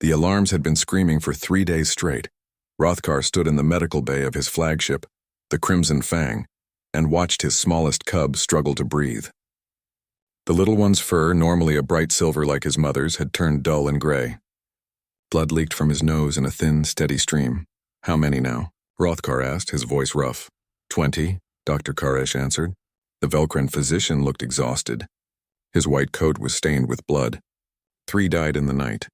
The alarms had been screaming for 3 days straight. Hrothgar stood in the medical bay of his flagship, the Crimson Fang, and watched his smallest cub struggle to breathe. The little one's fur, normally a bright silver like his mother's, had turned dull and gray. Blood leaked from his nose in a thin, steady stream. "How many now?" Hrothgar asked, his voice rough. 20, Dr. Karesh answered. The Velcran physician looked exhausted. His white coat was stained with blood. 3 died in the night.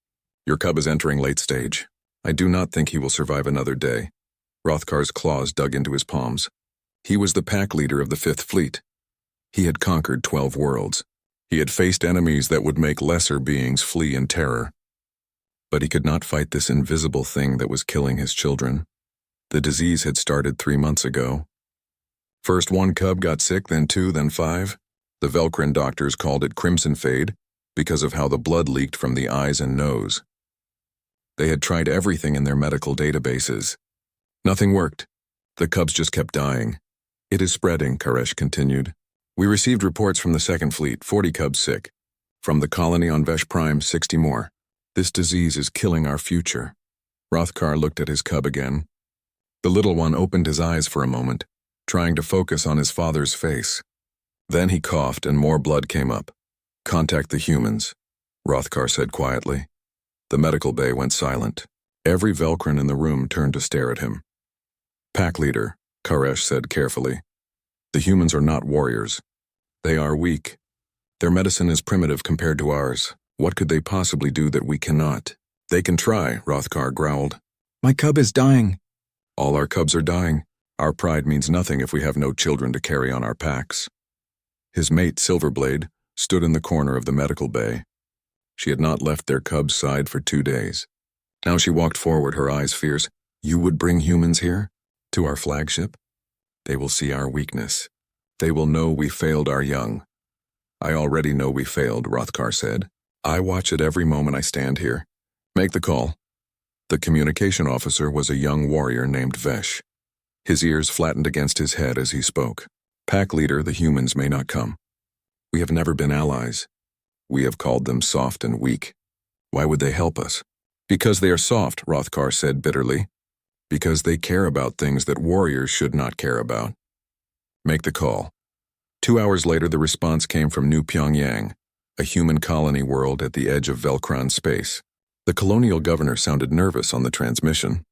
Your cub is entering late stage. I do not think he will survive another day. Hrothgar's claws dug into his palms. He was the pack leader of the 5th Fleet. He had conquered 12 worlds. He had faced enemies that would make lesser beings flee in terror. But he could not fight this invisible thing that was killing his children. The disease had started 3 months ago. First 1 cub got sick, then 2, then 5. The Velcran doctors called it crimson fade because of how the blood leaked from the eyes and nose. They had tried everything in their medical databases. Nothing worked. The cubs just kept dying. It is spreading, Karesh continued. We received reports from the 2nd Fleet, 40 cubs sick. From the colony on Vesh Prime, 60 more. This disease is killing our future. Hrothgar looked at his cub again. The little one opened his eyes for a moment, trying to focus on his father's face. Then he coughed and more blood came up. Contact the humans, Hrothgar said quietly. The medical bay went silent. Every Velcran in the room turned to stare at him. Pack leader, Karesh said carefully. The humans are not warriors. They are weak. Their medicine is primitive compared to ours. What could they possibly do that we cannot? They can try, Hrothgar growled. My cub is dying. All our cubs are dying. Our pride means nothing if we have no children to carry on our packs. His mate, Silverblade, stood in the corner of the medical bay. She had not left their cub's side for 2 days. Now she walked forward, her eyes fierce. You would bring humans here? To our flagship? They will see our weakness. They will know we failed our young. I already know we failed, Hrothgar said. I watch it every moment I stand here. Make the call. The communication officer was a young warrior named Vesh. His ears flattened against his head as he spoke. Pack leader, the humans may not come. We have never been allies. We have called them soft and weak. Why would they help us? Because they are soft, Hrothgar said bitterly. Because they care about things that warriors should not care about. Make the call. 2 hours later, the response came from New Pyongyang, a human colony world at the edge of Velcran space. The colonial governor sounded nervous on the transmission.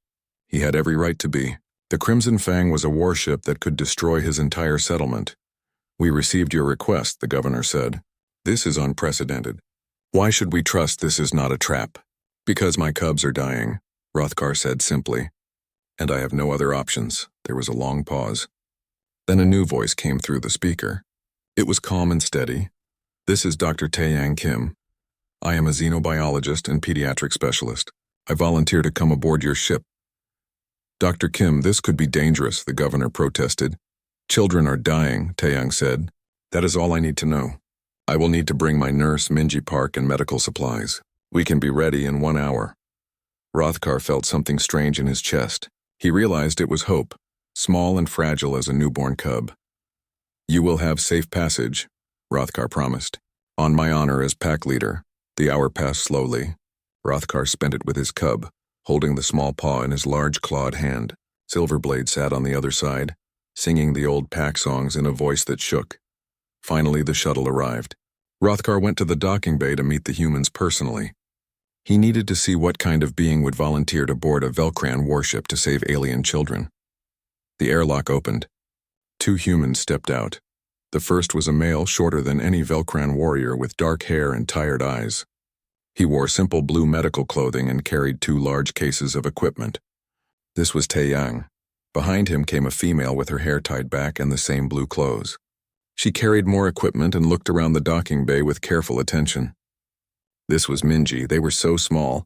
He had every right to be. The Crimson Fang was a warship that could destroy his entire settlement. We received your request, the governor said. This is unprecedented. Why should we trust this is not a trap? Because my cubs are dying, Hrothgar said simply. And I have no other options. There was a long pause. Then a new voice came through the speaker. It was calm and steady. This is Dr. Taeyang Kim. I am a xenobiologist and pediatric specialist. I volunteer to come aboard your ship. Dr. Kim, this could be dangerous, the governor protested. Children are dying, Taeyang said. That is all I need to know. I will need to bring my nurse, Minji Park, and medical supplies. We can be ready in 1 hour. Hrothgar felt something strange in his chest. He realized it was hope, small and fragile as a newborn cub. You will have safe passage, Hrothgar promised. On my honor as pack leader. The hour passed slowly. Hrothgar spent it with his cub, holding the small paw in his large clawed hand. Silverblade sat on the other side, singing the old pack songs in a voice that shook. Finally, the shuttle arrived. Hrothgar went to the docking bay to meet the humans personally. He needed to see what kind of being would volunteer to board a Velcran warship to save alien children. The airlock opened. 2 humans stepped out. The first was a male shorter than any Velcran warrior with dark hair and tired eyes. He wore simple blue medical clothing and carried 2 large cases of equipment. This was Taeyang. Behind him came a female with her hair tied back and the same blue clothes. She carried more equipment and looked around the docking bay with careful attention. This was Minji. They were so small,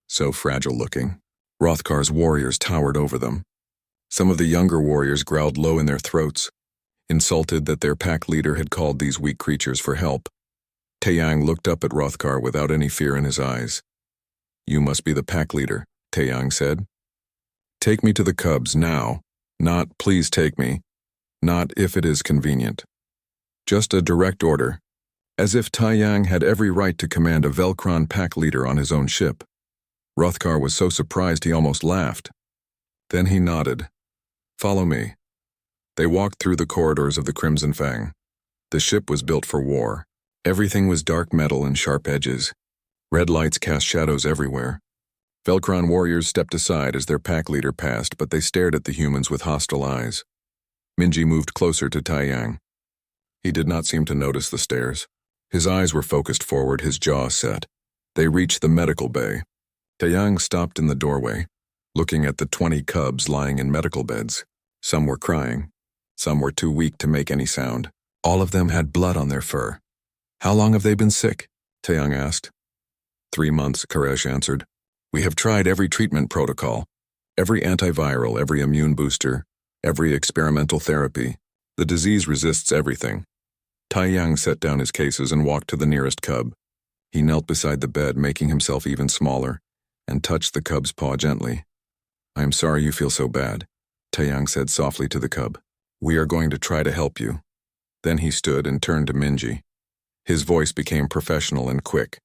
so fragile-looking. Hrothgar's warriors towered over them. Some of the younger warriors growled low in their throats, insulted that their pack leader had called these weak creatures for help. Taeyang looked up at Hrothgar without any fear in his eyes. You must be the pack leader, Taeyang said. Take me to the cubs now. Not, please take me. Not if it is convenient. Just a direct order. As if Taeyang had every right to command a Velcran pack leader on his own ship. Rothkar was so surprised he almost laughed. Then he nodded. Follow me. They walked through the corridors of the Crimson Fang. The ship was built for war. Everything was dark metal and sharp edges. Red lights cast shadows everywhere. Velcron warriors stepped aside as their pack leader passed, but they stared at the humans with hostile eyes. Minji moved closer to Taiyang. He did not seem to notice the stares. His eyes were focused forward, his jaw set. They reached the medical bay. Taiyang stopped in the doorway, looking at the 20 cubs lying in medical beds. Some were crying. Some were too weak to make any sound. All of them had blood on their fur. How long have they been sick? Taiyang asked. 3 months, Koresh answered. We have tried every treatment protocol, every antiviral, every immune booster, every experimental therapy. The disease resists everything. Taiyang set down his cases and walked to the nearest cub. He knelt beside the bed, making himself even smaller, and touched the cub's paw gently. I am sorry you feel so bad, Taiyang said softly to the cub. We are going to try to help you. Then he stood and turned to Minji. His voice became professional and quick.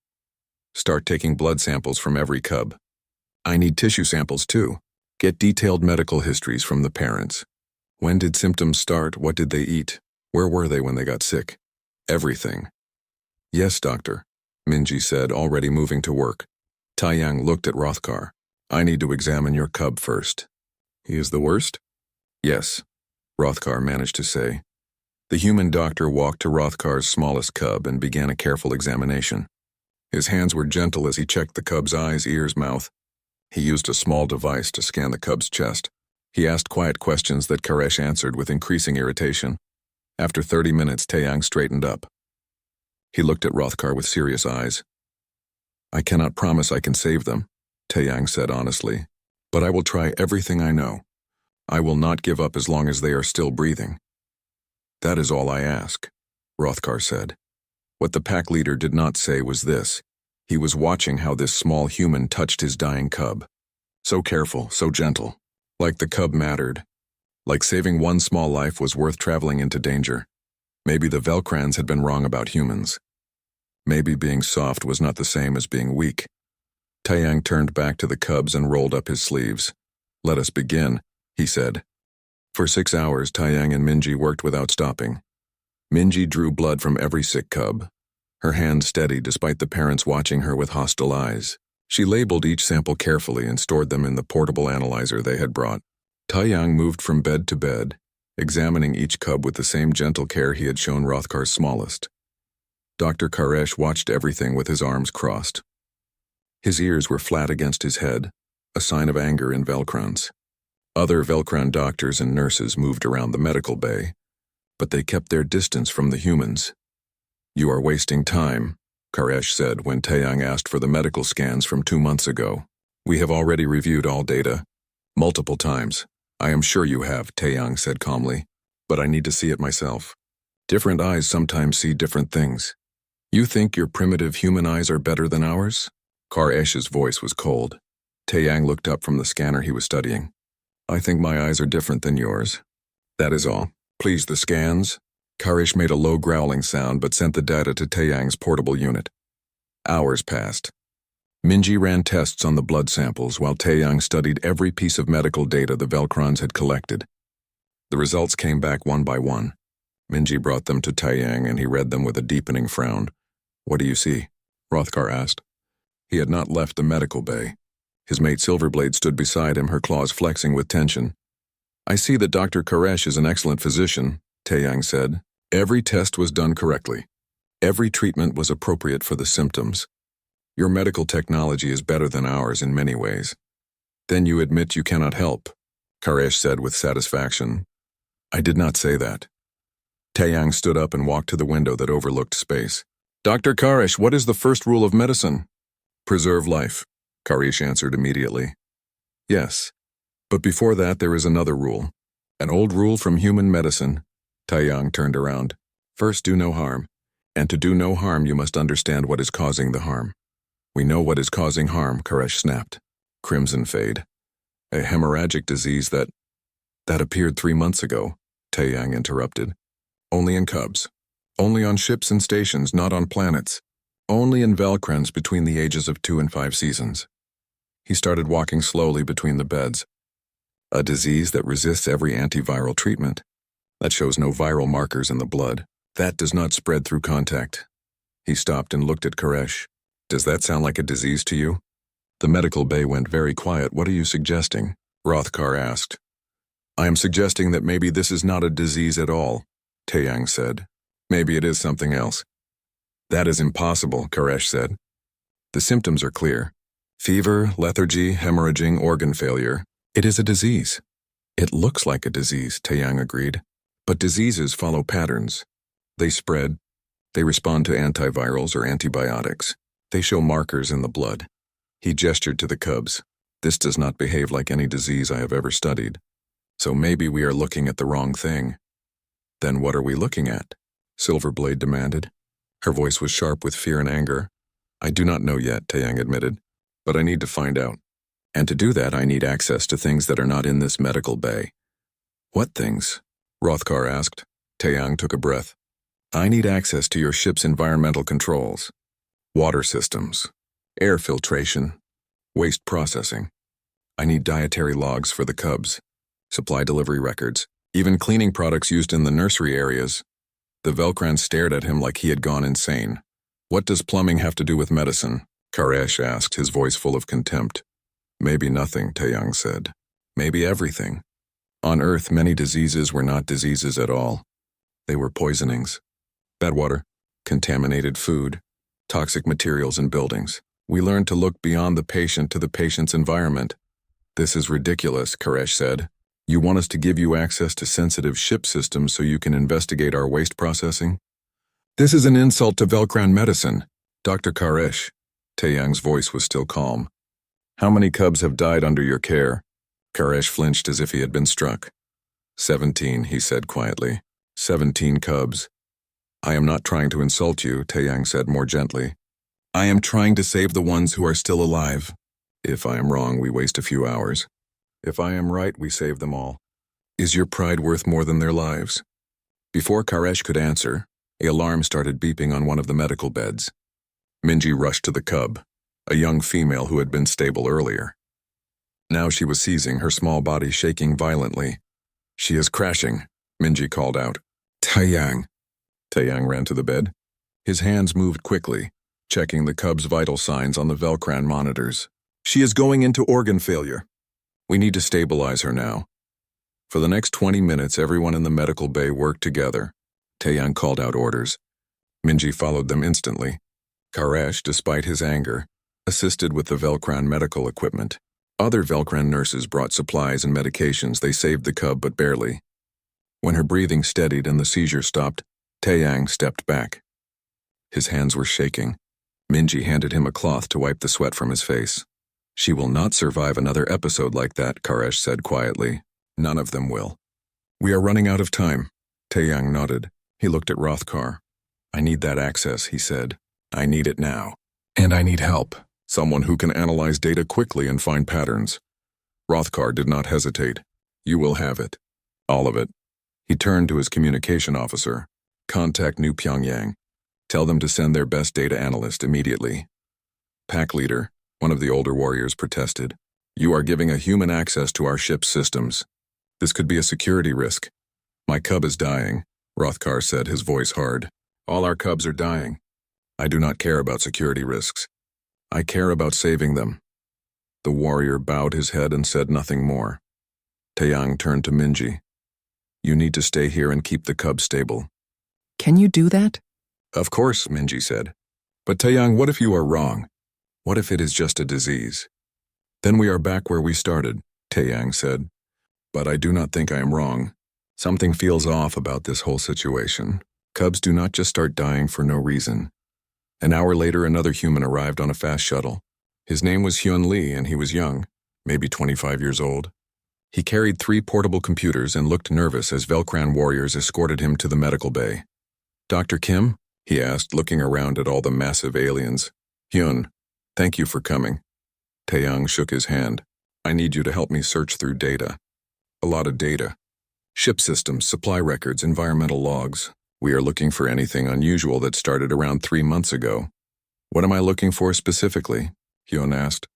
Start taking blood samples from every cub. I need tissue samples too. Get detailed medical histories from the parents. When did symptoms start? What did they eat? Where were they when they got sick? Everything. Yes, doctor, Minji said, already moving to work. Taiyang looked at Rothkar. I need to examine your cub first. He is the worst? Yes, Rothkar managed to say. The human doctor walked to Rothkar's smallest cub and began a careful examination. His hands were gentle as he checked the cub's eyes, ears, mouth. He used a small device to scan the cub's chest. He asked quiet questions that Koresh answered with increasing irritation. After 30 minutes, Taiyang straightened up. He looked at Rothkar with serious eyes. I cannot promise I can save them, Taiyang said honestly, but I will try everything I know. I will not give up as long as they are still breathing. That is all I ask, Rothkar said. What the pack leader did not say was this. He was watching how this small human touched his dying cub. So careful, so gentle. Like the cub mattered. Like saving one small life was worth traveling into danger. Maybe the Velcrans had been wrong about humans. Maybe being soft was not the same as being weak. Taiyang turned back to the cubs and rolled up his sleeves. Let us begin, he said. For 6 hours, Taiyang and Minji worked without stopping. Minji drew blood from every sick cub, her hand steady despite the parents watching her with hostile eyes. She labeled each sample carefully and stored them in the portable analyzer they had brought. Taiyang moved from bed to bed, examining each cub with the same gentle care he had shown Rothkar's smallest. Dr. Koresh watched everything with his arms crossed. His ears were flat against his head, a sign of anger in Velcrans. Other Velcran doctors and nurses moved around the medical bay, but they kept their distance from the humans. You are wasting time, Koresh said when Taiyang asked for the medical scans from 2 months ago. We have already reviewed all data. Multiple times. I am sure you have, Taiyang said calmly, but I need to see it myself. Different eyes sometimes see different things. You think your primitive human eyes are better than ours? Koresh's voice was cold. Taiyang looked up from the scanner he was studying. I think my eyes are different than yours. That is all. Please, the scans? Koresh made a low growling sound but sent the data to Taiyang's portable unit. Hours passed. Minji ran tests on the blood samples while Taiyang studied every piece of medical data the Velcrons had collected. The results came back one by one. Minji brought them to Taiyang and he read them with a deepening frown. What do you see? Rothkar asked. He had not left the medical bay. His mate Silverblade stood beside him, her claws flexing with tension. I see that Dr. Koresh is an excellent physician, Taiyang said. Every test was done correctly. Every treatment was appropriate for the symptoms. Your medical technology is better than ours in many ways. Then you admit you cannot help, Koresh said with satisfaction. I did not say that. Taiyang stood up and walked to the window that overlooked space. Dr. Koresh, what is the first rule of medicine? Preserve life, Koresh answered immediately. Yes, but before that there is another rule. An old rule from human medicine. Taiyang turned around. First, do no harm. And to do no harm, you must understand what is causing the harm. We know what is causing harm, Koresh snapped. Crimson fade. A hemorrhagic disease that appeared 3 months ago, Taiyang interrupted. Only in cubs. Only on ships and stations, not on planets. Only in Velcrans between the ages of 2 and 5 seasons. He started walking slowly between the beds. A disease that resists every antiviral treatment. That shows no viral markers in the blood. That does not spread through contact. He stopped and looked at Koresh. Does that sound like a disease to you? The medical bay went very quiet. What are you suggesting? Rothkar asked. I am suggesting that maybe this is not a disease at all, Taeyang said. Maybe it is something else. That is impossible, Koresh said. The symptoms are clear. Fever, lethargy, hemorrhaging, organ failure. It is a disease. It looks like a disease, Taeyang agreed. But diseases follow patterns. They spread. They respond to antivirals or antibiotics. They show markers in the blood. He gestured to the cubs. This does not behave like any disease I have ever studied. So maybe we are looking at the wrong thing. Then what are we looking at? Silverblade demanded. Her voice was sharp with fear and anger. I do not know yet, Taeyang admitted. But I need to find out. And to do that, I need access to things that are not in this medical bay. What things? Rothkar asked. Taeyang took a breath. I need access to your ship's environmental controls. Water systems. Air filtration. Waste processing. I need dietary logs for the cubs. Supply delivery records. Even cleaning products used in the nursery areas. The Velcran stared at him like he had gone insane. What does plumbing have to do with medicine? Koresh asked, his voice full of contempt. Maybe nothing, Taeyang said. Maybe everything. On Earth, many diseases were not diseases at all. They were poisonings. Bad water, contaminated food, toxic materials in buildings. We learned to look beyond the patient to the patient's environment. This is ridiculous, Koresh said. You want us to give you access to sensitive ship systems so you can investigate our waste processing? This is an insult to Velcran medicine. Dr. Koresh. Taeyang's voice was still calm. How many cubs have died under your care? Koresh flinched as if he had been struck. 17, he said quietly. 17 cubs. I am not trying to insult you, Taeyang said more gently. I am trying to save the ones who are still alive. If I am wrong, we waste a few hours. If I am right, we save them all. Is your pride worth more than their lives? Before Koresh could answer, an alarm started beeping on one of the medical beds. Minji rushed to the cub, a young female who had been stable earlier. Now she was seizing, her small body shaking violently. She is crashing, Minji called out. Taeyang. Taeyang ran to the bed. His hands moved quickly, checking the cub's vital signs on the Velcran monitors. She is going into organ failure. We need to stabilize her now. For the next 20 minutes, everyone in the medical bay worked together. Taeyang called out orders. Minji followed them instantly. Koresh, despite his anger, assisted with the Velcran medical equipment. Other Velcran nurses brought supplies and medications. They saved the cub, but barely. When her breathing steadied and the seizure stopped, Taeyang stepped back. His hands were shaking. Minji handed him a cloth to wipe the sweat from his face. She will not survive another episode like that, Koresh said quietly. None of them will. We are running out of time. Taeyang nodded. He looked at Rothkar. I need that access, he said. I need it now. And I need help. Someone who can analyze data quickly and find patterns. Rothkar did not hesitate. You will have it. All of it. He turned to his communication officer. Contact New Pyongyang. Tell them to send their best data analyst immediately. Pack leader, one of the older warriors, protested. You are giving a human access to our ship's systems. This could be a security risk. My cub is dying, Rothkar said, his voice hard. All our cubs are dying. I do not care about security risks. I care about saving them. The warrior bowed his head and said nothing more. Taeyang turned to Minji. You need to stay here and keep the cub stable. Can you do that? Of course, Minji said. But Taeyang, what if you are wrong? What if it is just a disease? Then we are back where we started, Taeyang said. But I do not think I am wrong. Something feels off about this whole situation. Cubs do not just start dying for no reason. An hour later, another human arrived on a fast shuttle. His name was Hyun Lee, and he was young, maybe 25 years old. He carried 3 portable computers and looked nervous as Velcran warriors escorted him to the medical bay. Dr. Kim? He asked, looking around at all the massive aliens. Hyun, thank you for coming. Taeyang shook his hand. I need you to help me search through data. A lot of data. Ship systems, supply records, environmental logs. We are looking for anything unusual that started around 3 months ago. What am I looking for specifically? Hyun asked.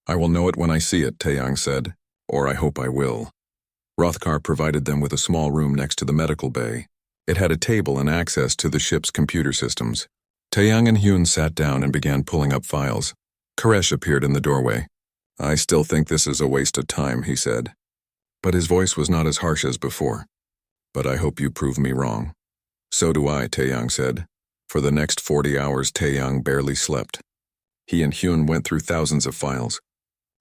I will know it when I see it, Taeyang said. Or I hope I will. Rothkar provided them with a small room next to the medical bay. It had a table and access to the ship's computer systems. Taeyang and Hyun sat down and began pulling up files. Koresh appeared in the doorway. I still think this is a waste of time, he said. But his voice was not as harsh as before. But I hope you prove me wrong. So do I, Taeyang said. For the next 40 hours, Taeyang barely slept. He and Hyun went through thousands of files.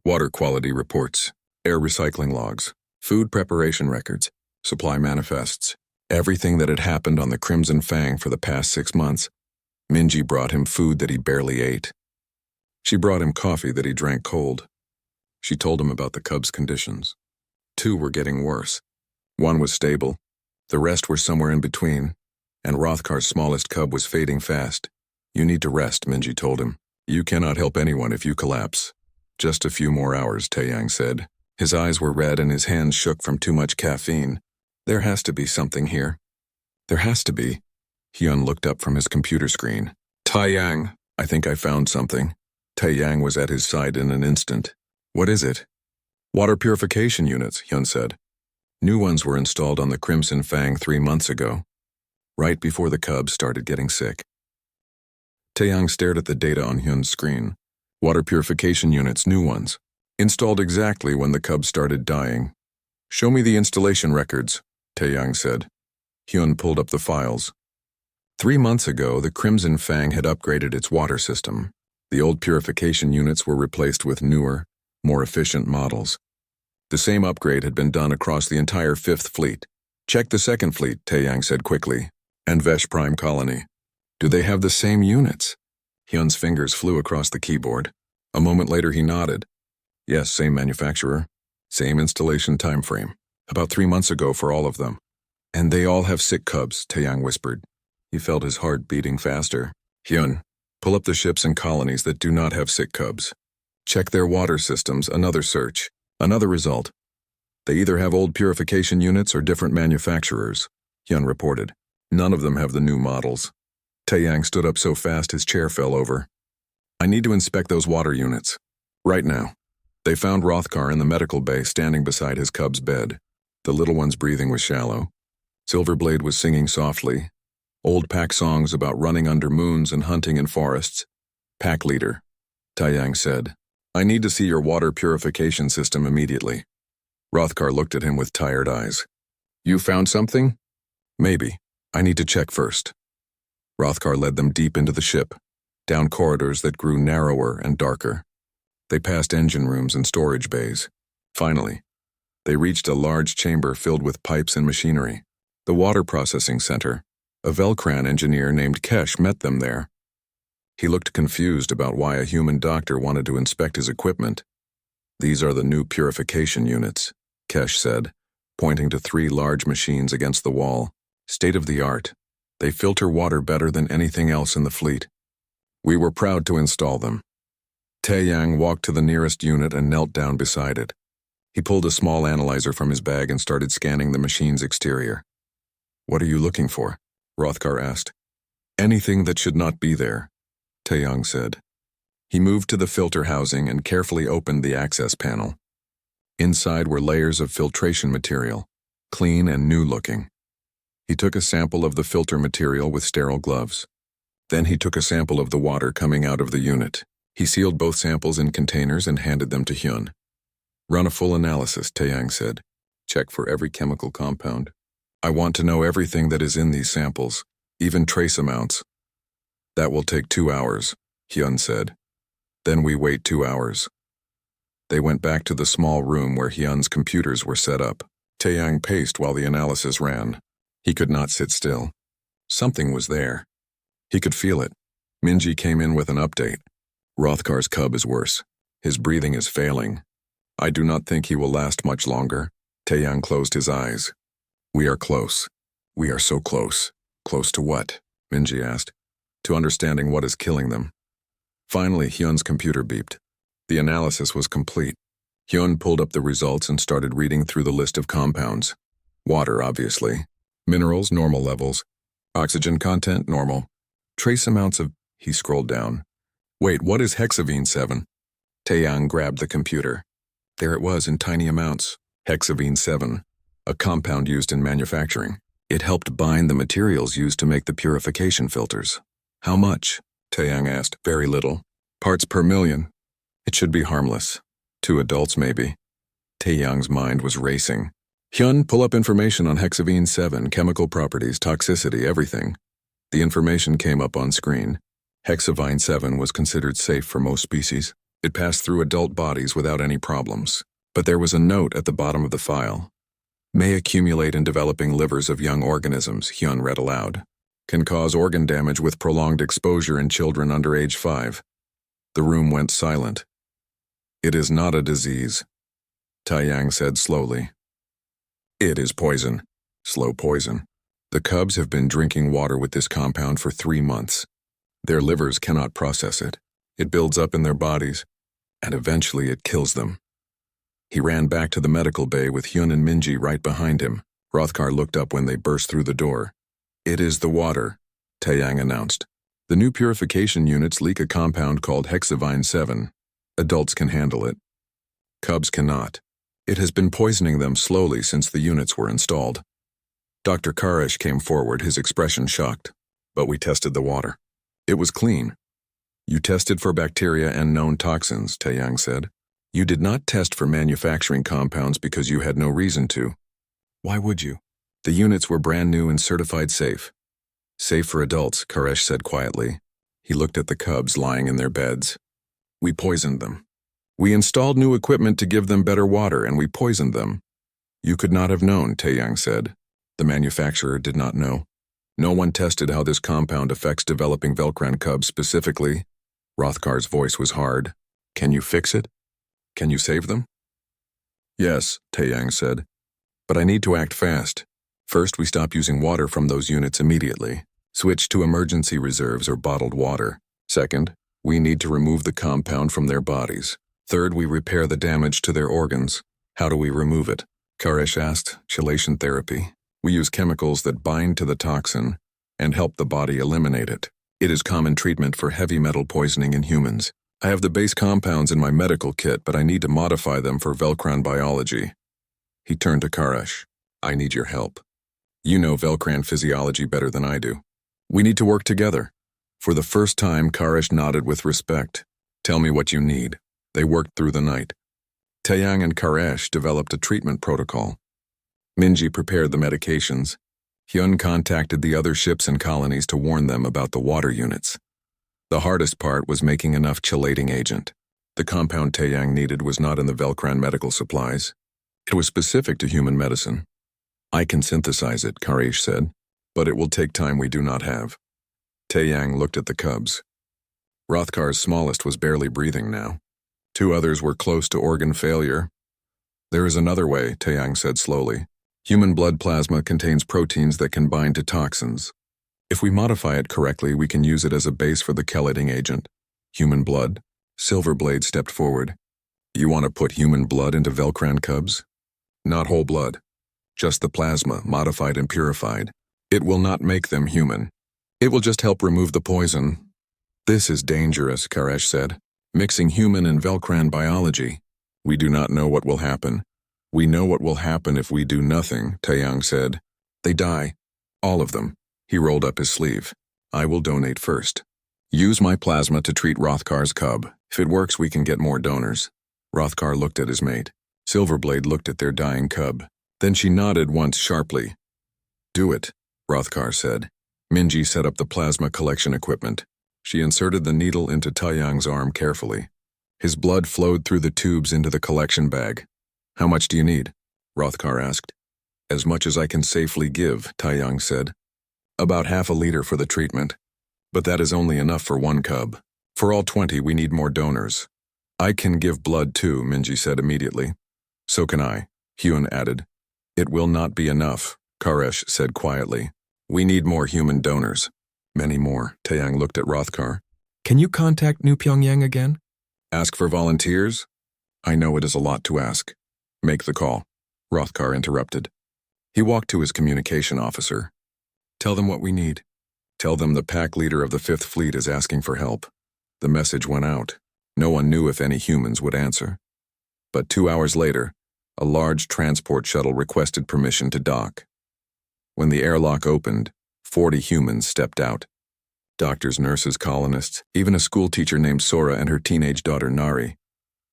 Water quality reports, air recycling logs, food preparation records, supply manifests, everything that had happened on the Crimson Fang for the past 6 months. Minji brought him food that he barely ate. She brought him coffee that he drank cold. She told him about the cub's conditions. 2 were getting worse. 1 was stable. The rest were somewhere in between, and Rothkar's smallest cub was fading fast. You need to rest, Minji told him. You cannot help anyone if you collapse. Just a few more hours, Taeyang said. His eyes were red and his hands shook from too much caffeine. There has to be something here. There has to be. Hyun looked up from his computer screen. Taeyang, I think I found something. Taeyang was at his side in an instant. What is it? Water purification units, Hyun said. New ones were installed on the Crimson Fang 3 months ago, right before the cubs started getting sick. Taeyang stared at the data on Hyun's screen. Water purification units, new ones. Installed exactly when the cubs started dying. Show me the installation records, Taeyang said. Hyun pulled up the files. 3 months ago, the Crimson Fang had upgraded its water system. The old purification units were replaced with newer, more efficient models. The same upgrade had been done across the entire 5th Fleet. Check the 2nd Fleet, Taeyang said quickly. And Vesh Prime Colony. Do they have the same units? Hyun's fingers flew across the keyboard. A moment later he nodded. Yes, same manufacturer. Same installation time frame. About 3 months ago for all of them. And they all have sick cubs, Taeyang whispered. He felt his heart beating faster. Hyun, pull up the ships and colonies that do not have sick cubs. Check their water systems, another search. Another result. They either have old purification units or different manufacturers, Hyun reported. None of them have the new models. Taeyang stood up so fast his chair fell over. I need to inspect those water units. Right now. They found Rothkar in the medical bay standing beside his cub's bed. The little one's breathing was shallow. Silverblade was singing softly. Old pack songs about running under moons and hunting in forests. Pack leader, Taeyang said. I need to see your water purification system immediately. Rothkar looked at him with tired eyes. You found something? Maybe. I need to check first. Rothkar led them deep into the ship, down corridors that grew narrower and darker. They passed engine rooms and storage bays. Finally, they reached a large chamber filled with pipes and machinery. The water processing center. A Velcran engineer named Kesh met them there. He looked confused about why a human doctor wanted to inspect his equipment. These are the new purification units, Kesh said, pointing to 3 large machines against the wall. State-of-the-art. They filter water better than anything else in the fleet. We were proud to install them. Taeyang walked to the nearest unit and knelt down beside it. He pulled a small analyzer from his bag and started scanning the machine's exterior. What are you looking for? Rothkar asked. Anything that should not be there, Taeyang said. He moved to the filter housing and carefully opened the access panel. Inside were layers of filtration material, clean and new-looking. He took a sample of the filter material with sterile gloves. Then he took a sample of the water coming out of the unit. He sealed both samples in containers and handed them to Hyun. Run a full analysis, Taeyang said. Check for every chemical compound. I want to know everything that is in these samples, even trace amounts. That will take 2 hours, Hyun said. Then we wait 2 hours. They went back to the small room where Hyun's computers were set up. Taeyang paced while the analysis ran. He could not sit still. Something was there. He could feel it. Minji came in with an update. Rothkar's cub is worse. His breathing is failing. I do not think he will last much longer. Taeyang closed his eyes. We are close. We are so close. Close to what? Minji asked. To understanding what is killing them. Finally, Hyun's computer beeped. The analysis was complete. Hyun pulled up the results and started reading through the list of compounds. Water, obviously. Minerals, normal levels. Oxygen content, normal. Trace amounts of... He scrolled down. Wait, what is hexavine 7? Taeyang grabbed the computer. There it was in tiny amounts. Hexavine 7, a compound used in manufacturing. It helped bind the materials used to make the purification filters. How much? Taeyang asked. Very little. Parts per million. It should be harmless. 2 adults, maybe. Taeyang's mind was racing. Hyun, pull up information on Hexavine 7, chemical properties, toxicity, everything. The information came up on screen. Hexavine 7 was considered safe for most species. It passed through adult bodies without any problems. But there was a note at the bottom of the file. May accumulate in developing livers of young organisms, Hyun read aloud. Can cause organ damage with prolonged exposure in children under age 5. The room went silent. It is not a disease, Taeyang said slowly. It is poison. Slow poison. The cubs have been drinking water with this compound for 3 months. Their livers cannot process it. It builds up in their bodies, and eventually it kills them. He ran back to the medical bay with Hyun and Minji right behind him. Rothkar looked up when they burst through the door. It is the water, Taeyang announced. The new purification units leak a compound called Hexavine 7. Adults can handle it. Cubs cannot. It has been poisoning them slowly since the units were installed. Dr. Karesh came forward, his expression shocked. But we tested the water. It was clean. You tested for bacteria and known toxins, Taeyang said. You did not test for manufacturing compounds because you had no reason to. Why would you? The units were brand new and certified safe. Safe for adults, Karesh said quietly. He looked at the cubs lying in their beds. We poisoned them. We installed new equipment to give them better water, and we poisoned them. You could not have known, Taeyang said. The manufacturer did not know. No one tested how this compound affects developing Velcran cubs specifically. Rothkar's voice was hard. Can you fix it? Can you save them? Yes, Taeyang said. But I need to act fast. First, we stop using water from those units immediately. Switch to emergency reserves or bottled water. Second, we need to remove the compound from their bodies. Third, we repair the damage to their organs. How do we remove it? Karesh asked. Chelation therapy. We use chemicals that bind to the toxin and help the body eliminate it. It is common treatment for heavy metal poisoning in humans. I have the base compounds in my medical kit, but I need to modify them for Velcran biology. He turned to Karesh. I need your help. You know Velcran physiology better than I do. We need to work together. For the first time, Karesh nodded with respect. Tell me what you need. They worked through the night. Taeyang and Karesh developed a treatment protocol. Minji prepared the medications. Hyun contacted the other ships and colonies to warn them about the water units. The hardest part was making enough chelating agent. The compound Taeyang needed was not in the Velcran medical supplies. It was specific to human medicine. I can synthesize it, Karesh said, but it will take time we do not have. Taeyang looked at the cubs. Rothkar's smallest was barely breathing now. 2 others were close to organ failure. There is another way, Taeyang said slowly. Human blood plasma contains proteins that can bind to toxins. If we modify it correctly, we can use it as a base for the chelating agent. Human blood? Silverblade stepped forward. You want to put human blood into Velcran cubs? Not whole blood. Just the plasma, modified and purified. It will not make them human. It will just help remove the poison. This is dangerous, Karesh said. Mixing human and Velcran biology. We do not know what will happen. We know what will happen if we do nothing, Taeyang said. They die. All of them. He rolled up his sleeve. I will donate first. Use my plasma to treat Rothkar's cub. If it works, we can get more donors. Rothkar looked at his mate. Silverblade looked at their dying cub. Then she nodded once sharply. Do it, Rothkar said. Minji set up the plasma collection equipment. She inserted the needle into Taeyang's arm carefully. His blood flowed through the tubes into the collection bag. How much do you need? Rothkar asked. As much as I can safely give, Taeyang said. About half a liter for the treatment. But that is only enough for 1 cub. For all 20, we need more donors. I can give blood too, Minji said immediately. So can I, Hyun added. It will not be enough, Karesh said quietly. We need more human donors. Many more, Taeyang looked at Rothkar. Can you contact New Pyongyang again? Ask for volunteers? I know it is a lot to ask. Make the call, Rothkar interrupted. He walked to his communication officer. Tell them what we need. Tell them the pack leader of the 5th Fleet is asking for help. The message went out. No one knew if any humans would answer. But 2 hours later, a large transport shuttle requested permission to dock. When the airlock opened, 40 humans stepped out. Doctors, nurses, colonists, even a schoolteacher named Sora and her teenage daughter Nari.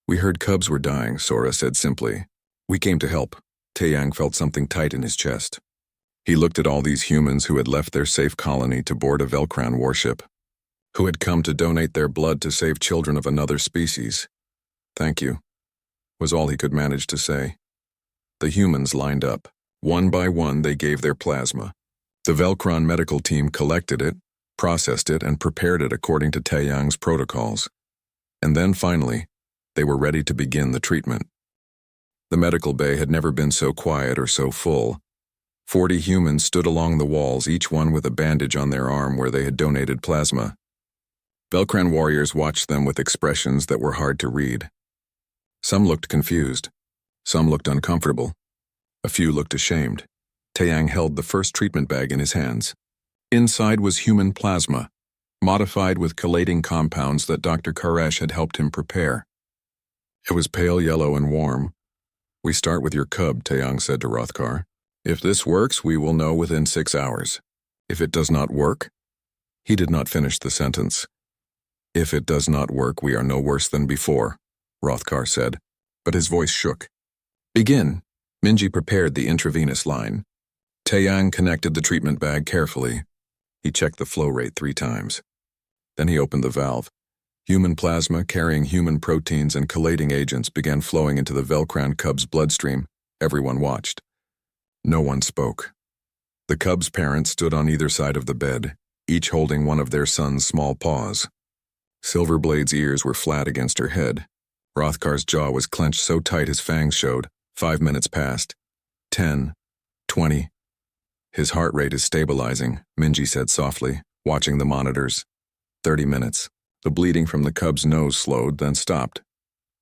"We heard cubs were dying," Sora said simply. "We came to help." Taeyang felt something tight in his chest. He looked at all these humans who had left their safe colony to board a Velcran warship, who had come to donate their blood to save children of another species. "Thank you," was all he could manage to say. The humans lined up. One by one, they gave their plasma. The Velcran medical team collected it, processed it, and prepared it according to Taeyang's protocols. And then finally, they were ready to begin the treatment. The medical bay had never been so quiet or so full. 40 humans stood along the walls, each one with a bandage on their arm where they had donated plasma. Velcran warriors watched them with expressions that were hard to read. Some looked confused. Some looked uncomfortable. A few looked ashamed. Taeyang held the first treatment bag in his hands. Inside was human plasma, modified with chelating compounds that Dr. Koresh had helped him prepare. It was pale yellow and warm. "We start with your cub," Taeyang said to Rothkar. "If this works, we will know within 6 hours. If it does not work..." He did not finish the sentence. "If it does not work, we are no worse than before," Rothkar said, but his voice shook. "Begin." Minji prepared the intravenous line. Taeyang connected the treatment bag carefully. He checked the flow rate 3 times. Then he opened the valve. Human plasma carrying human proteins and chelating agents began flowing into the Velcran cub's bloodstream. Everyone watched. No one spoke. The cub's parents stood on either side of the bed, each holding one of their son's small paws. Silverblade's ears were flat against her head. Rothkar's jaw was clenched so tight his fangs showed. 5 minutes passed. 10. 20. "His heart rate is stabilizing," Minji said softly, watching the monitors. 30 minutes. The bleeding from the cub's nose slowed, then stopped.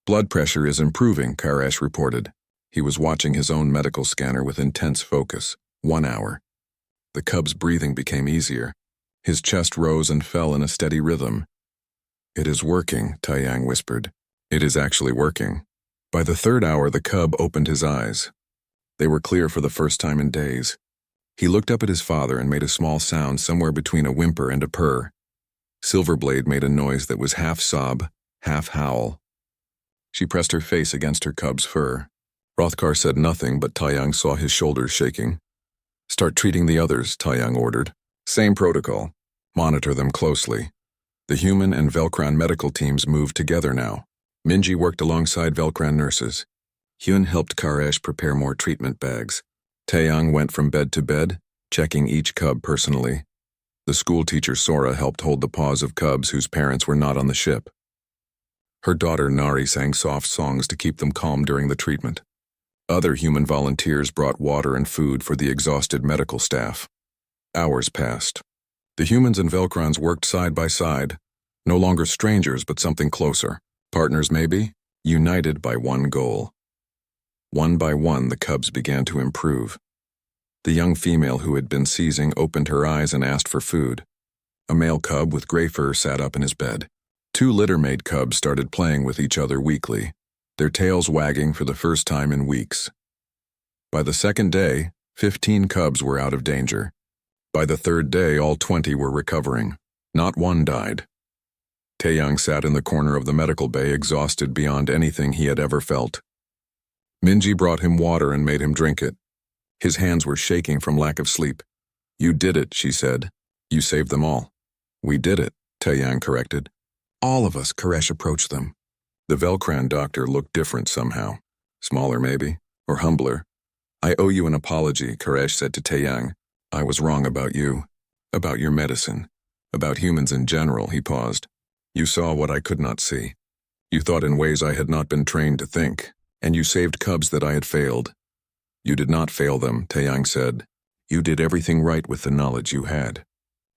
"Blood pressure is improving," Koresh reported. He was watching his own medical scanner with intense focus. 1 hour. The cub's breathing became easier. His chest rose and fell in a steady rhythm. "It is working," Taeyang whispered. "It is actually working." By the 3rd hour, the cub opened his eyes. They were clear for the first time in days. He looked up at his father and made a small sound somewhere between a whimper and a purr. Silverblade made a noise that was half sob, half howl. She pressed her face against her cub's fur. Rothkar said nothing, but Taeyang saw his shoulders shaking. "Start treating the others," Taeyang ordered. "Same protocol. Monitor them closely." The human and Velcran medical teams moved together now. Minji worked alongside Velcran nurses. Hyun helped Koresh prepare more treatment bags. Taeyang went from bed to bed, checking each cub personally. The schoolteacher Sora helped hold the paws of cubs whose parents were not on the ship. Her daughter Nari sang soft songs to keep them calm during the treatment. Other human volunteers brought water and food for the exhausted medical staff. Hours passed. The humans and Velcrons worked side by side, no longer strangers but something closer. Partners maybe, united by one goal. One by one, the cubs began to improve. The young female who had been seizing opened her eyes and asked for food. A male cub with gray fur sat up in his bed. 2 litter-mate cubs started playing with each other weakly, their tails wagging for the first time in weeks. By the 2nd day, 15 cubs were out of danger. By the 3rd day, all 20 were recovering. Not one died. Taeyang sat in the corner of the medical bay, exhausted beyond anything he had ever felt. Minji brought him water and made him drink it. His hands were shaking from lack of sleep. "You did it," she said. "You saved them all." "We did it," Taeyang corrected. "All of us," Koresh approached them. The Velcran doctor looked different somehow. Smaller maybe, or humbler. "I owe you an apology," Koresh said to Taeyang. "I was wrong about you. About your medicine. About humans in general," he paused. "You saw what I could not see. You thought in ways I had not been trained to think, and you saved cubs that I had failed." "You did not fail them," Taeyang said. "You did everything right with the knowledge you had.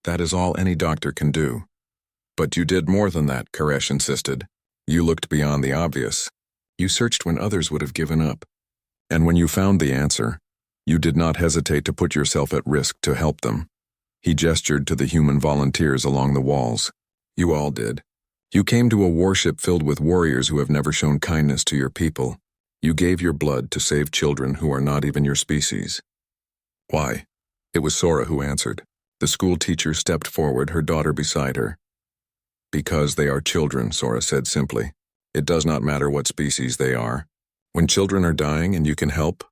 That is all any doctor can do." "But you did more than that," Koresh insisted. "You looked beyond the obvious. You searched when others would have given up. And when you found the answer, you did not hesitate to put yourself at risk to help them." He gestured to the human volunteers along the walls. "You all did. You came to a warship filled with warriors who have never shown kindness to your people. You gave your blood to save children who are not even your species. Why? It was Sora who answered. The school teacher stepped forward, her daughter beside her. Because they are children, Sora said simply. It does not matter what species they are. When children are dying and you can help,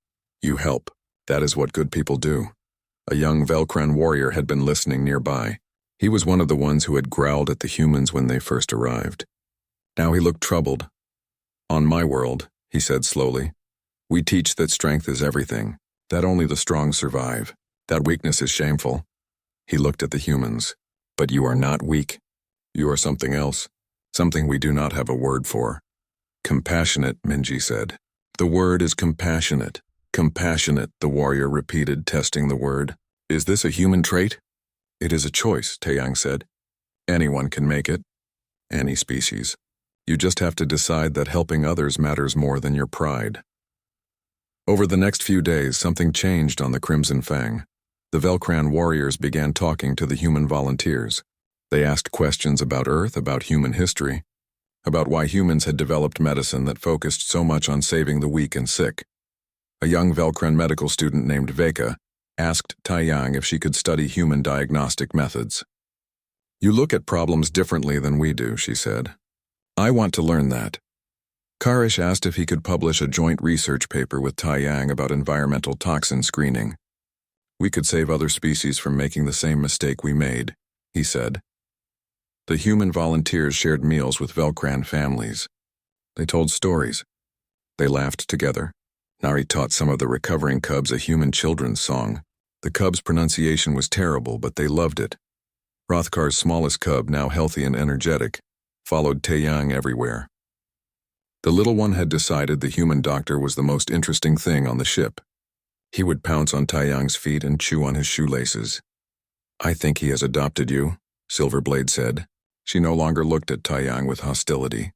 you help. That is what good people do. A young Velcran warrior had been listening nearby. He was one of the ones who had growled at the humans when they first arrived. Now he looked troubled. On my world, he said slowly, we teach that strength is everything, that only the strong survive, that weakness is shameful. He looked at the humans. But you are not weak. You are something else, something we do not have a word for. Compassionate, Minji said. The word is compassionate. Compassionate, the warrior repeated, testing the word. Is this a human trait? It is a choice, Taeyang said. Anyone can make it. Any species. You just have to decide that helping others matters more than your pride. Over the next few days, something changed on the Crimson Fang. The Velcran warriors began talking to the human volunteers. They asked questions about Earth, about human history, about why humans had developed medicine that focused so much on saving the weak and sick. A young Velcran medical student named Veka asked Taeyang if she could study human diagnostic methods. You look at problems differently than we do, she said. I want to learn that. Karish asked if he could publish a joint research paper with Taeyang about environmental toxin screening. We could save other species from making the same mistake we made, he said. The human volunteers shared meals with Velcran families. They told stories. They laughed together. Nari taught some of the recovering cubs a human children's song. The cubs' pronunciation was terrible, but they loved it. Rothkar's smallest cub, now healthy and energetic, followed Taeyang everywhere. The little one had decided the human doctor was the most interesting thing on the ship. He would pounce on Taeyang's feet and chew on his shoelaces. I think he has adopted you, Silverblade said. She no longer looked at Taeyang with hostility.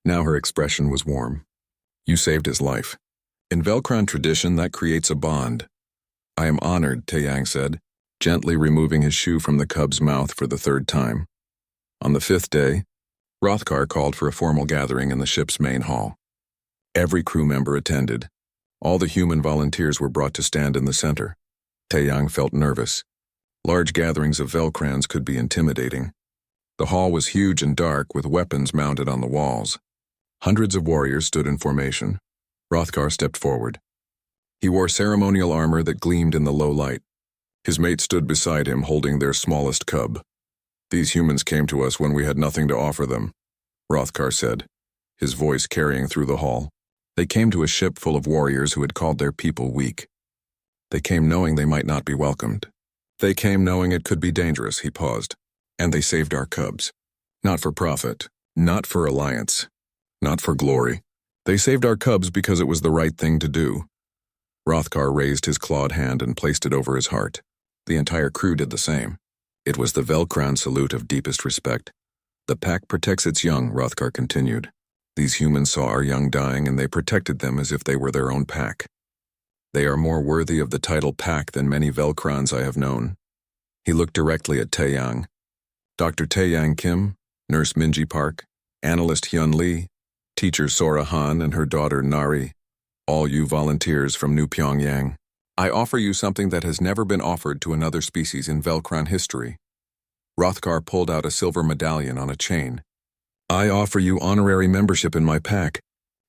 Now her expression was warm. You saved his life. In Velcran tradition, that creates a bond. I am honored, Taeyang said, gently removing his shoe from the cub's mouth for the third time. On the fifth day, Rothkar called for a formal gathering in the ship's main hall. Every crew member attended. All the human volunteers were brought to stand in the center. Taeyang felt nervous. Large gatherings of Velcrans could be intimidating. The hall was huge and dark, with weapons mounted on the walls. Hundreds of warriors stood in formation. Rothkar stepped forward. He wore ceremonial armor that gleamed in the low light. His mate stood beside him, holding their smallest cub. These humans came to us when we had nothing to offer them, Rothkar said, his voice carrying through the hall. They came to a ship full of warriors who had called their people weak. They came knowing they might not be welcomed. They came knowing it could be dangerous, he paused. And they saved our cubs. Not for profit, not for alliance, not for glory. They saved our cubs because it was the right thing to do. Rothkar raised his clawed hand and placed it over his heart. The entire crew did the same. It was the Velcran salute of deepest respect. The pack protects its young, Rothkar continued. These humans saw our young dying and they protected them as if they were their own pack. They are more worthy of the title pack than many Velcrans I have known. He looked directly at Taeyang. Dr. Taeyang Kim, Nurse Minji Park, Analyst Hyun Lee, Teacher Sora Han and her daughter Nari, all you volunteers from New Pyongyang. I offer you something that has never been offered to another species in Velcran history. Rothkar pulled out a silver medallion on a chain. I offer you honorary membership in my pack.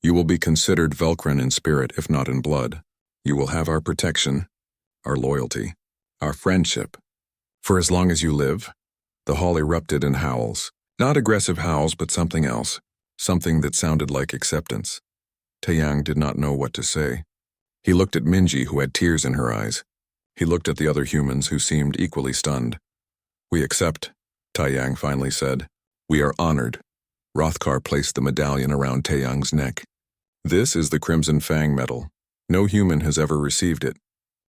You will be considered Velcran in spirit, if not in blood. You will have our protection, our loyalty, our friendship. For as long as you live. The hall erupted in howls. Not aggressive howls, but something else. Something that sounded like acceptance. Taeyang did not know what to say. He looked at Minji, who had tears in her eyes. He looked at the other humans, who seemed equally stunned. We accept, Taeyang finally said. We are honored. Rothkar placed the medallion around Taeyang's neck. This is the Crimson Fang medal. No human has ever received it.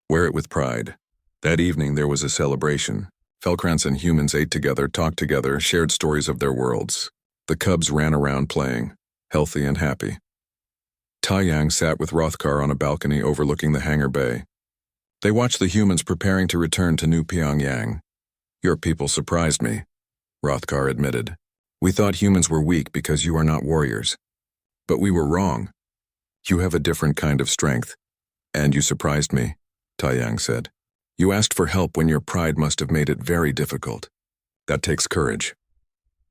Wear it with pride. That evening there was a celebration. Velcrans and humans ate together, talked together, shared stories of their worlds. The cubs ran around playing, healthy and happy. Taeyang sat with Rothkar on a balcony overlooking the hangar bay. They watched the humans preparing to return to New Pyongyang. Your people surprised me, Rothkar admitted. We thought humans were weak because you are not warriors. But we were wrong. You have a different kind of strength. And you surprised me, Taiyang said. You asked for help when your pride must have made it very difficult. That takes courage.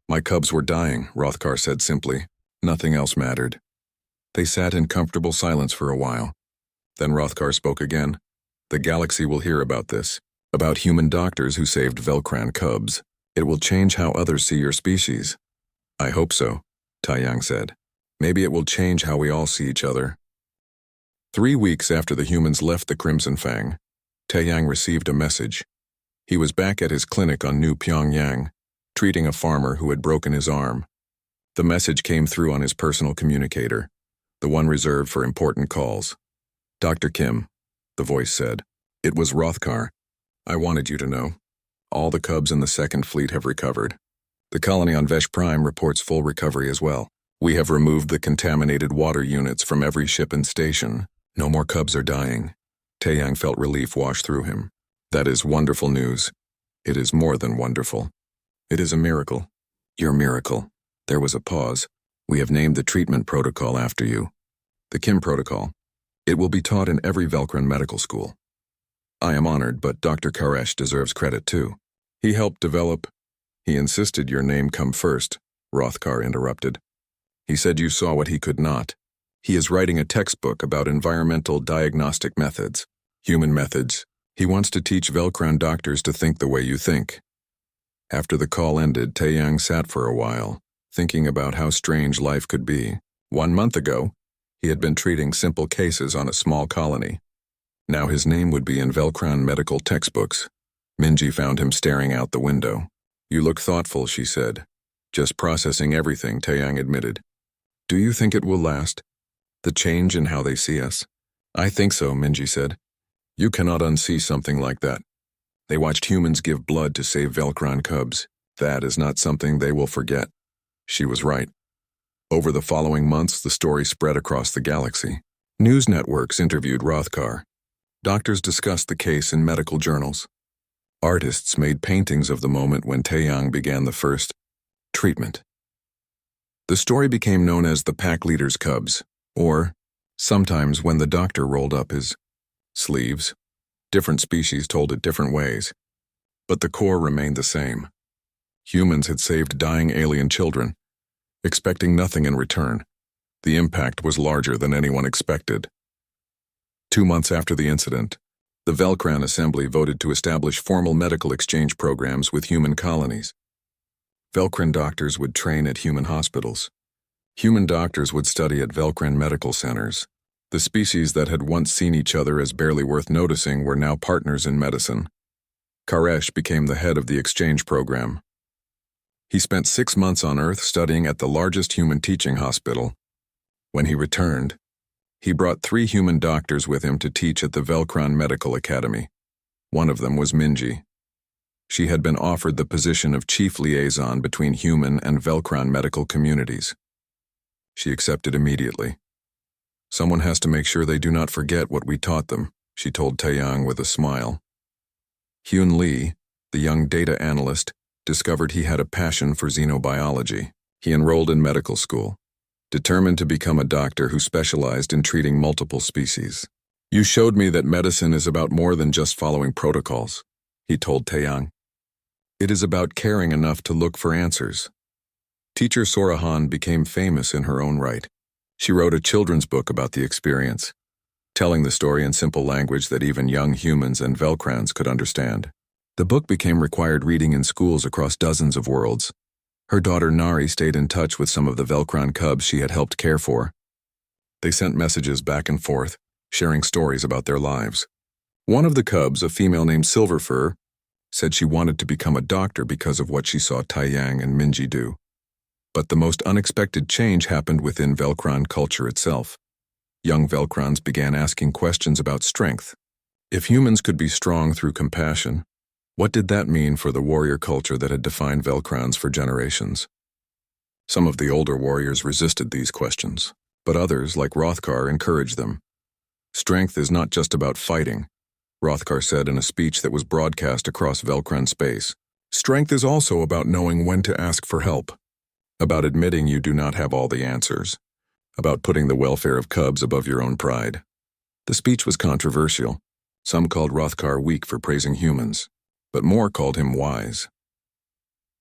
My cubs were dying, Rothkar said simply. Nothing else mattered. They sat in comfortable silence for a while. Then Rothkar spoke again. The galaxy will hear about this, about human doctors who saved Velcran cubs. It will change how others see your species. I hope so, Taiyang said. Maybe it will change how we all see each other. 3 weeks after the humans left the Crimson Fang, Taiyang received a message. He was back at his clinic on New Pyongyang, treating a farmer who had broken his arm. The message came through on his personal communicator, the one reserved for important calls. Dr. Kim, the voice said. It was Rothkar. I wanted you to know. All the cubs in the Second Fleet have recovered. The colony on Vesh Prime reports full recovery as well. We have removed the contaminated water units from every ship and station. No more cubs are dying. Taiyang felt relief wash through him. That is wonderful news. It is more than wonderful. It is a miracle. Your miracle. There was a pause. We have named the treatment protocol after you. The Kim Protocol. It will be taught in every Velcran medical school. I am honored, but Dr. Karesh deserves credit too. He helped develop. He insisted your name come first, Rothkar interrupted. He said you saw what he could not. He is writing a textbook about environmental diagnostic methods, human methods. He wants to teach Velcran doctors to think the way you think. After the call ended, Taiyang sat for a while, thinking about how strange life could be. 1 month ago, he had been treating simple cases on a small colony. Now his name would be in Velcran medical textbooks. Minji found him staring out the window. You look thoughtful, she said. Just processing everything, Taiyang admitted. Do you think it will last? The change in how they see us? I think so, Minji said. You cannot unsee something like that. They watched humans give blood to save Velcran cubs. That is not something they will forget. She was right. Over the following months, the story spread across the galaxy. News networks interviewed Rothkar. Doctors discussed the case in medical journals. Artists made paintings of the moment when Taiyang began the first treatment. The story became known as the Pack Leader's Cubs, or sometimes when the doctor rolled up his sleeves. Different species told it different ways, but the core remained the same. Humans had saved dying alien children, expecting nothing in return. The impact was larger than anyone expected. 2 months after the incident, the Velcran Assembly voted to establish formal medical exchange programs with human colonies. Velcran doctors would train at human hospitals. Human doctors would study at Velcran medical centers. The species that had once seen each other as barely worth noticing were now partners in medicine. Karesh became the head of the exchange program. He spent 6 months on Earth studying at the largest human teaching hospital. When he returned, he brought 3 human doctors with him to teach at the Velcran Medical Academy. One of them was Minji. She had been offered the position of chief liaison between human and Velcran medical communities. She accepted immediately. Someone has to make sure they do not forget what we taught them, she told Taiyang with a smile. Hyun Lee, the young data analyst, discovered he had a passion for xenobiology. He enrolled in medical school, determined to become a doctor who specialized in treating multiple species. You showed me that medicine is about more than just following protocols, he told Taiyang. It is about caring enough to look for answers. Teacher Sorahan became famous in her own right. She wrote a children's book about the experience, telling the story in simple language that even young humans and Velcrans could understand. The book became required reading in schools across dozens of worlds. Her daughter Nari stayed in touch with some of the Velcran cubs she had helped care for. They sent messages back and forth, sharing stories about their lives. One of the cubs, a female named Silverfur, said she wanted to become a doctor because of what she saw Taiyang and Minji do. But the most unexpected change happened within Velcran culture itself. Young Velcrans began asking questions about strength. If humans could be strong through compassion, what did that mean for the warrior culture that had defined Velcrans for generations? Some of the older warriors resisted these questions, but others, like Rothkar, encouraged them. Strength is not just about fighting, Rothkar said in a speech that was broadcast across Velcran space. Strength is also about knowing when to ask for help. about admitting you do not have all the answers, about putting the welfare of cubs above your own pride. The speech was controversial. Some called Rothkar weak for praising humans, but more called him wise.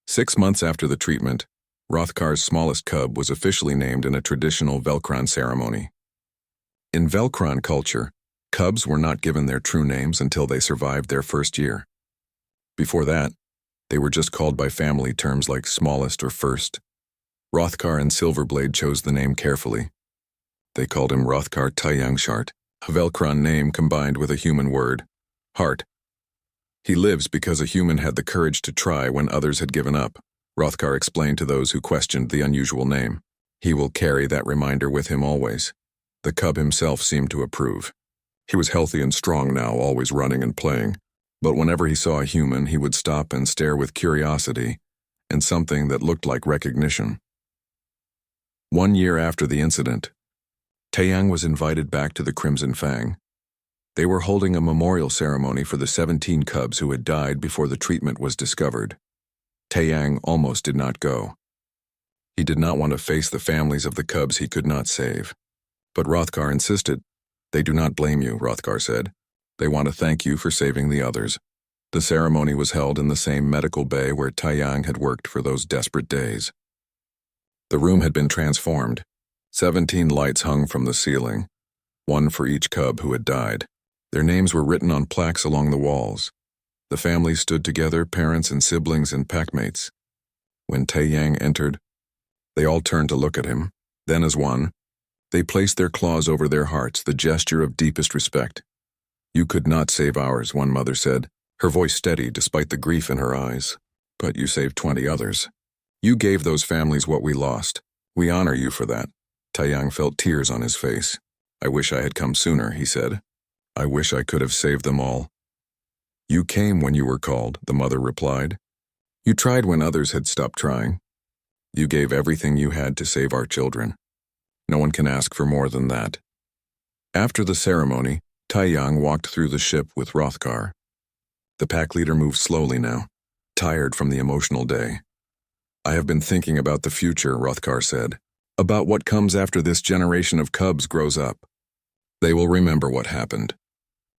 6 months after the treatment, Rothkar's smallest cub was officially named in a traditional Velkron ceremony. In Velkron culture, cubs were not given their true names until they survived their first year. Before that, they were just called by family terms like smallest or first. Rothkar and Silverblade chose the name carefully. They called him Rothkar Tayangshardt, a Velkron name combined with a human word, heart. He lives because a human had the courage to try when others had given up, Rothkar explained to those who questioned the unusual name. He will carry that reminder with him always. The cub himself seemed to approve. He was healthy and strong now, always running and playing. But whenever he saw a human, he would stop and stare with curiosity and something that looked like recognition. 1 year after the incident, Taeyang was invited back to the Crimson Fang. They were holding a memorial ceremony for the 17 cubs who had died before the treatment was discovered. Taeyang almost did not go. He did not want to face the families of the cubs he could not save. But Rothkar insisted. "They do not blame you," Rothkar said. "They want to thank you for saving the others." The ceremony was held in the same medical bay where Taeyang had worked for those desperate days. The room had been transformed. 17 lights hung from the ceiling, one for each cub who had died. Their names were written on plaques along the walls. The families stood together, parents and siblings and packmates. When Taeyang entered, they all turned to look at him. Then as one, they placed their claws over their hearts, the gesture of deepest respect. "You could not save ours," one mother said, her voice steady despite the grief in her eyes. "But you saved 20 others. You gave those families what we lost. We honor you for that." Taeyang felt tears on his face. "I wish I had come sooner," he said. "I wish I could have saved them all." "You came when you were called," the mother replied. "You tried when others had stopped trying. You gave everything you had to save our children. No one can ask for more than that." After the ceremony, Taeyang walked through the ship with Rothkar. The pack leader moved slowly now, tired from the emotional day. "I have been thinking about the future," Rothkar said, "about what comes after this generation of cubs grows up. They will remember what happened.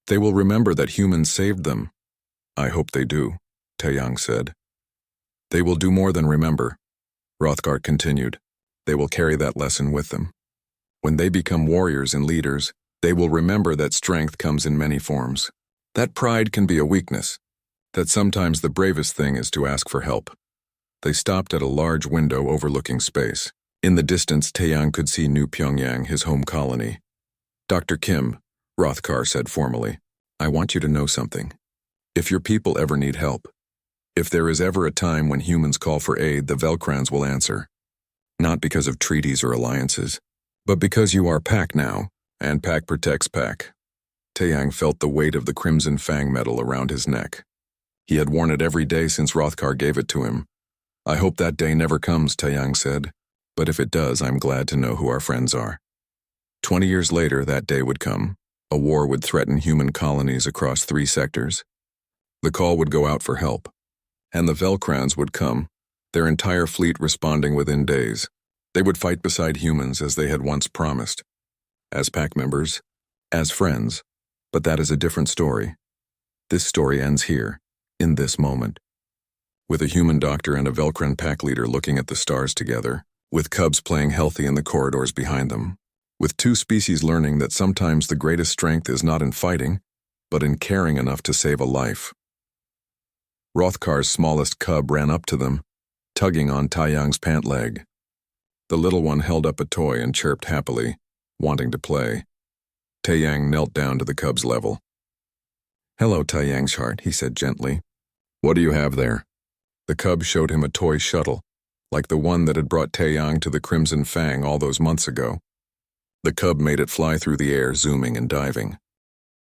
They will remember that humans saved them." "I hope they do," Taeyang said. "They will do more than remember," Rothkar continued. "They will carry that lesson with them. When they become warriors and leaders, they will remember that strength comes in many forms. That pride can be a weakness. That sometimes the bravest thing is to ask for help." They stopped at a large window overlooking space. In the distance, Taeyang could see New Pyongyang, his home colony. "Dr. Kim," Rothkar said formally, "I want you to know something. If your people ever need help, if there is ever a time when humans call for aid, the Velkrans will answer. Not because of treaties or alliances, but because you are Pack now, and Pack protects Pack." Taeyang felt the weight of the Crimson Fang medal around his neck. He had worn it every day since Rothkar gave it to him. "I hope that day never comes," Taeyang said. "But if it does, I'm glad to know who our friends are." 20 years later, that day would come. A war would threaten human colonies across 3 sectors. The call would go out for help. And the Velkrans would come, their entire fleet responding within days. They would fight beside humans as they had once promised. As pack members, as friends. But that is a different story. This story ends here, in this moment. With a human doctor and a Velkran pack leader looking at the stars together, with cubs playing healthy in the corridors behind them, with 2 species learning that sometimes the greatest strength is not in fighting, but in caring enough to save a life. Rothkar's smallest cub ran up to them, tugging on Taeyang's pant leg. The little one held up a toy and chirped happily, wanting to play. Taeyang knelt down to the cub's level. "Hello, Tayangshardt," he said gently. "What do you have there?" The cub showed him a toy shuttle, like the one that had brought Taeyang to the Crimson Fang all those months ago. The cub made it fly through the air, zooming and diving.